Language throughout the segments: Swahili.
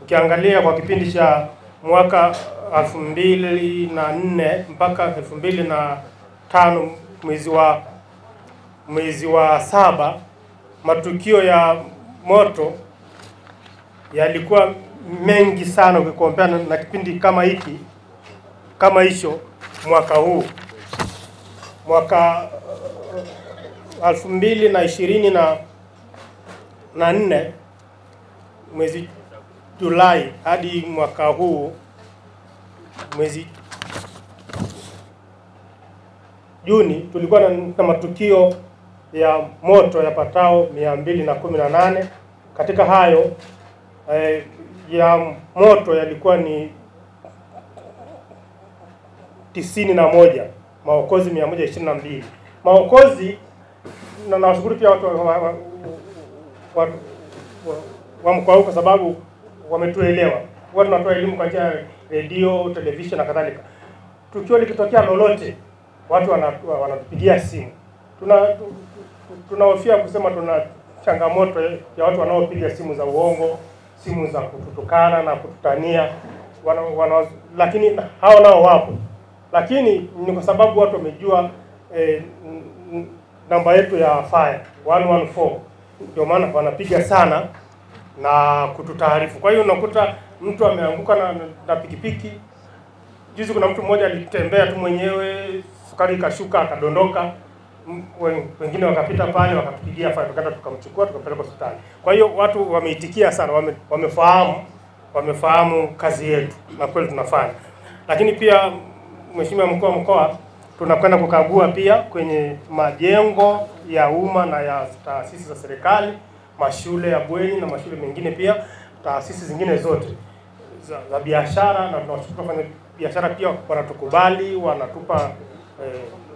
Ukiangalia kwa kipindi cha mwaka 2004 mpaka 2005 mwezi wa 7, matukio ya moto yalikuwa mengi sana ukikompea na kipindi kama hicho mwaka huu. Mwaka 2024 mwezi Julai hadi mwaka huu mwezi Juni tulikuwa na matukio ya moto yapatao 218. Katika hayo ya moto yalikuwa ni 91, maokozi 122. Maokozi na nawashukuru pia watu wa mkoa kwa sababu wametuelewa. Watu wanatoa elimu kwa njia ya radio, television na kadhalika. Tukio likitokea lolote, watu wanatupigia simu. Tunahofia kusema tuna changamoto ya watu wanaopiga simu za uongo, simu za kututukana na kututania, lakini hao nao wapo. Lakini ni kwa sababu watu wamejua namba yetu ya fire 114, ndio maana wanapiga sana na kututaarifu. Kwa hiyo unakuta mtu ameanguka na pikipiki. Juzi kuna mtu mmoja alitembea tu mwenyewe, sukari ikashuka akadondoka. Wengine wakapita pale wakatupigia fire, tukaenda tukamchukua tukampeleka hospitali. Kwa hiyo watu wameitikia sana, wamefahamu kazi yetu na kweli tunafanya. Lakini pia Mheshimiwa Mkuu wa Mkoa, tunakwenda kukagua pia kwenye majengo ya umma na ya taasisi za serikali, mashule ya bweni na mashule mengine, pia taasisi zingine zote za biashara, na tunawashukuru wafanya biashara pia wanatukubali, wanatupa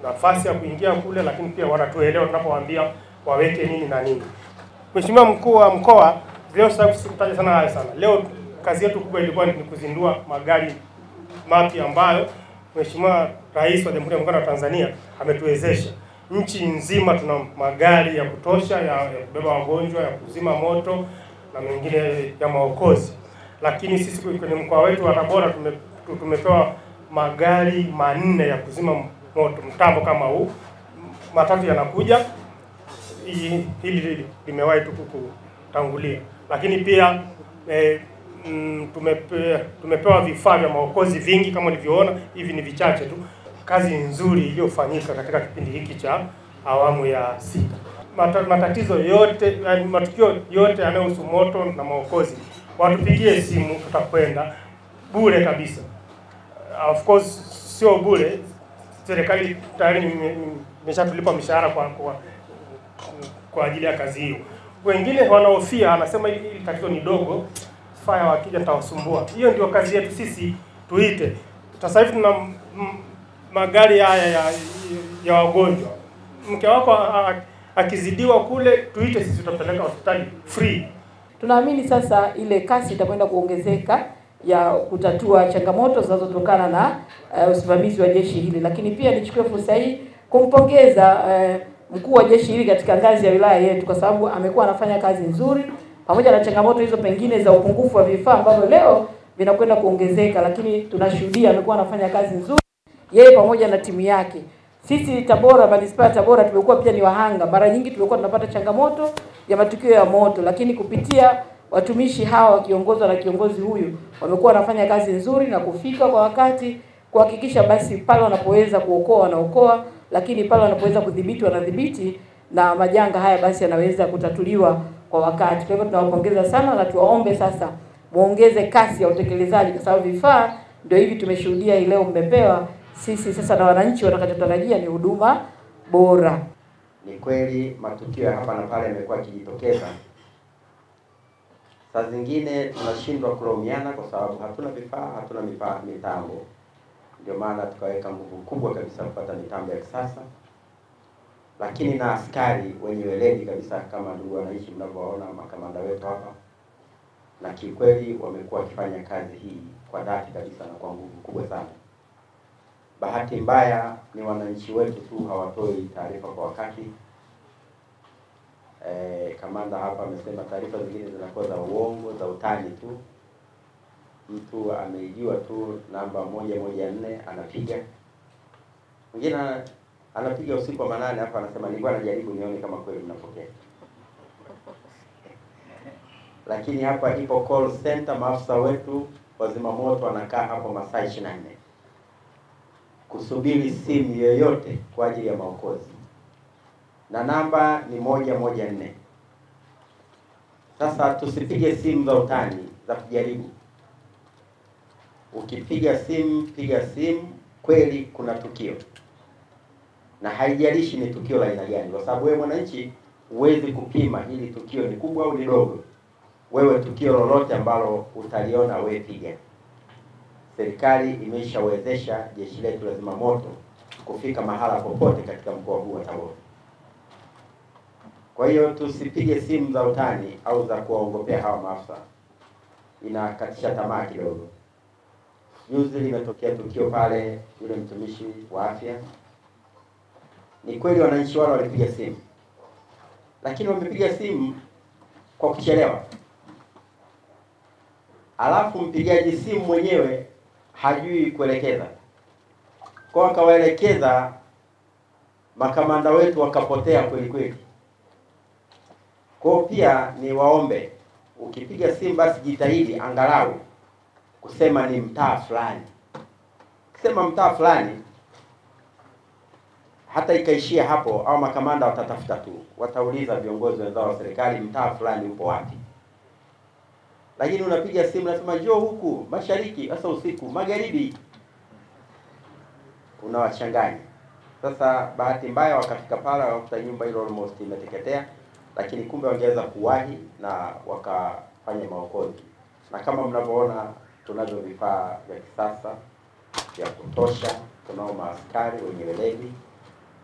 nafasi ya kuingia kule, lakini pia wanatuelewa tunapowaambia waweke nini na nini. Mheshimiwa Mkuu wa Mkoa, leo sikutaja sana haya sana. Leo kazi yetu kubwa ilikuwa ni kuzindua magari mapya ambayo Mheshimiwa Rais wa Jamhuri ya Muungano wa Tanzania ametuwezesha. Nchi nzima tuna magari ya kutosha ya kubeba wagonjwa, ya kuzima moto na mengine ya maokozi. Lakini sisi kwenye mkoa wetu wa Tabora tumepewa magari 4 ya kuzima moto, mtambo kama huu. Matatu yanakuja, hili limewahi tu kutangulia. Lakini pia tumepewa vifaa vya maokozi vingi kama ulivyoona, hivi ni vichache tu. Kazi nzuri iliyofanyika katika kipindi hiki cha awamu ya 6. Matatizo yote, matukio yote yanayohusu moto na maokozi, watupigie simu, tutakwenda bure kabisa. Of course sio bure, serikali tayari imeshatulipa mishahara kwa ajili ya kazi hiyo. Wengine wanaofia, anasema hili tatizo ni dogo, fire wakija nitawasumbua. Hiyo ndio kazi yetu sisi, tuite. Sasa hivi tuna magari haya ya wagonjwa. Mke wako akizidiwa kule, tuite sisi, tutapeleka hospitali free. Tunaamini sasa ile kasi itakwenda kuongezeka ya kutatua changamoto zinazotokana na usimamizi wa jeshi hili. Lakini pia nichukue fursa hii kumpongeza mkuu wa jeshi hili katika ngazi ya wilaya yetu, kwa sababu amekuwa anafanya kazi nzuri pamoja na changamoto hizo pengine za upungufu wa vifaa ambavyo leo vinakwenda kuongezeka, lakini tunashuhudia amekuwa anafanya kazi nzuri yeye pamoja na timu yake. Sisi Tabora, manispaa ya Tabora, tumekuwa pia ni wahanga. Mara nyingi tumekuwa tunapata changamoto ya matukio ya moto, lakini kupitia watumishi hawa wakiongozwa na kiongozi huyu, wamekuwa wanafanya kazi nzuri na kufika kwa wakati, kuhakikisha basi pale wanapoweza kuokoa wanaokoa, lakini pale wanapoweza kudhibiti wanadhibiti, na majanga haya basi yanaweza kutatuliwa kwa wakati. Kwa hivyo tunawapongeza sana na tuwaombe sasa muongeze kasi ya utekelezaji, kwa sababu vifaa ndio hivi tumeshuhudia hii leo mmepewa. Sisi sasa na wananchi watakachotarajia ni huduma bora. Ni kweli matukio ya hapa na pale yamekuwa yakijitokeza. Saa zingine tunashindwa kulaumiana kwa sababu hatuna vifaa, hatuna mitambo. Ndio maana tukaweka nguvu kubwa kabisa kupata mitambo ya kisasa. Lakini na askari wenye weledi kabisa kama ndugu wananchi mnavyowaona makamanda wetu hapa. Na kikweli wamekuwa wakifanya kazi hii kwa dhati kabisa na kwa nguvu kubwa sana. Bahati mbaya ni wananchi wetu tu hawatoi taarifa kwa wakati. Kamanda hapa amesema taarifa zingine zinakuwa za uongo, za utani tu. mtu ameijua tu namba 114 anapiga. Mwingine anapiga usiku wa manane hapa anasema nilikuwa najaribu nione kama kweli mnapokea. Lakini hapa ipo call center, maafisa wetu wazima moto wanakaa hapo masaa 24 kusubiri simu yoyote kwa ajili ya maokozi. Na namba ni 114. Sasa tusipige simu za utani za kujaribu. Ukipiga simu, piga simu kweli kuna tukio. Na haijalishi ni tukio la aina gani, kwa sababu wewe mwananchi huwezi kupima hili tukio ni kubwa au ni dogo. Wewe tukio lolote ambalo utaliona wewe piga. Serikali imeshawezesha jeshi letu la zimamoto kufika mahala popote katika mkoa huu wa Tabora. Kwa hiyo tusipige simu za utani au za kuwaongopea hawa maafisa. Inakatisha tamaa kidogo. Juzi limetokea tukio pale, yule mtumishi wa afya. Ni kweli wananchi wale walipiga simu, lakini wamepiga simu kwa kuchelewa. Alafu mpigaji simu mwenyewe hajui kuelekeza. Kwa akawaelekeza makamanda wetu wakapotea kweli kweli. Kwa pia ni waombe, ukipiga simu basi jitahidi angalau kusema ni mtaa fulani. Kusema mtaa fulani hata ikaishia hapo, au makamanda watatafuta tu, watauliza viongozi wenzao wa serikali mtaa fulani upo wapi. Lakini unapiga simu nasema njoo huku mashariki, sasa usiku, magharibi, unawachanganya. Sasa bahati mbaya wakafika pale wakakuta nyumba ile almost imeteketea, lakini kumbe wangeweza kuwahi na wakafanya maokozi. Na kama mnavyoona tunavyo vifaa vya kisasa vya kutosha, tunao maaskari wenye weledi,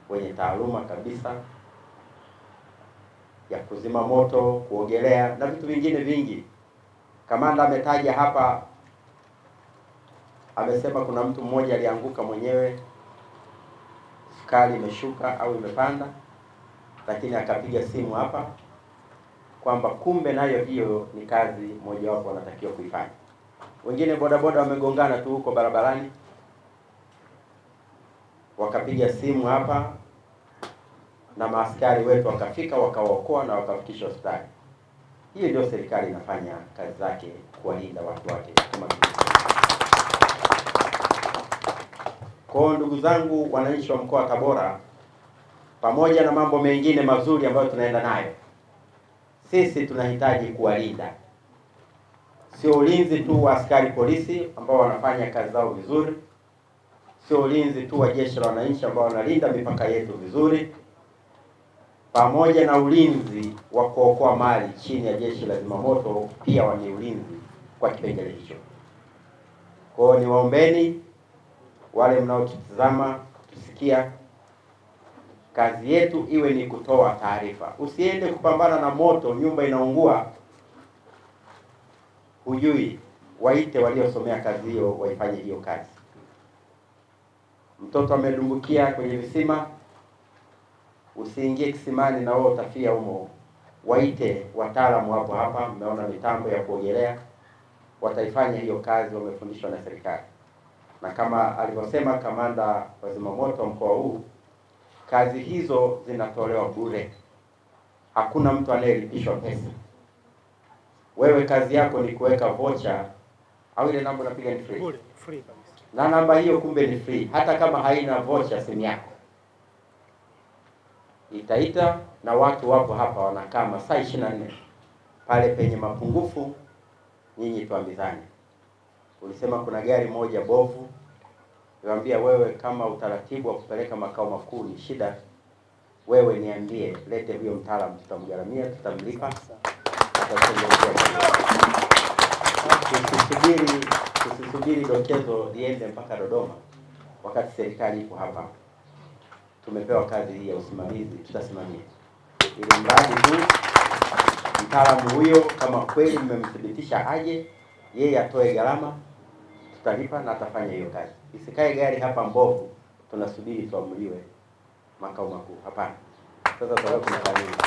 wenye taaluma kabisa ya kuzima moto, kuogelea na vitu vingine vingi. Kamanda ametaja hapa, amesema kuna mtu mmoja alianguka mwenyewe, sukari imeshuka au imepanda, lakini akapiga simu hapa kwamba kumbe nayo hiyo ni kazi moja wapo wanatakiwa kuifanya. Wengine bodaboda wamegongana tu huko barabarani, wakapiga simu hapa na maaskari wetu wakafika wakawaokoa na wakafikisha hospitali. Hiyo ndio serikali inafanya kazi zake, kuwalinda watu wake kama kwa. Ndugu zangu wananchi wa mkoa wa Tabora, pamoja na mambo mengine mazuri ambayo tunaenda nayo, sisi tunahitaji kuwalinda. Sio ulinzi tu wa askari polisi ambao wanafanya kazi zao vizuri, sio ulinzi tu wa jeshi la wananchi ambao wanalinda mipaka yetu vizuri, pamoja na ulinzi wa kuokoa mali chini ya jeshi la zimamoto pia wani ulinzi kwa kipengele hicho. Kwa hiyo niwaombeni wale mnaotutazama, tusikia, kazi yetu iwe ni kutoa taarifa. Usiende kupambana na moto, nyumba inaungua, hujui, waite waliosomea kazi hiyo waifanye hiyo kazi. Mtoto amedumbukia kwenye visima, usiingie kisimani na wewe utafia humo. Waite wataalamu hapo hapa, mmeona mitambo ya kuogelea, wataifanya hiyo kazi, wamefundishwa na serikali. Na kama alivyosema kamanda wa zimamoto wa mkoa huu, kazi hizo zinatolewa bure. Hakuna mtu anayelipishwa pesa. Wewe kazi yako ni kuweka vocha au ile namba unapiga ni free. Free kabisa. Na namba hiyo kumbe ni free. Hata kama haina vocha simu yako itaita, na watu wapo hapa wanakaa masaa 24. Pale penye mapungufu nyinyi tuambizane. Ulisema kuna gari moja bovu, niwaambia wewe kama utaratibu wa kupeleka makao makuu ni shida, wewe niambie, lete huyo mtaalamu, tutamgaramia, tutamlipa, tusisubiri dokezo liende mpaka Dodoma wakati serikali ipo hapa. Tumepewa kazi hii ya usimamizi, tutasimamia. Ili mradi tu mtaalamu huyo kama kweli mmemthibitisha aje, yeye atoe gharama, tutalipa na atafanya hiyo kazi. Isikae gari hapa mbovu tunasubiri tuamuliwe makao makuu. Hapana. Sasa tunafanya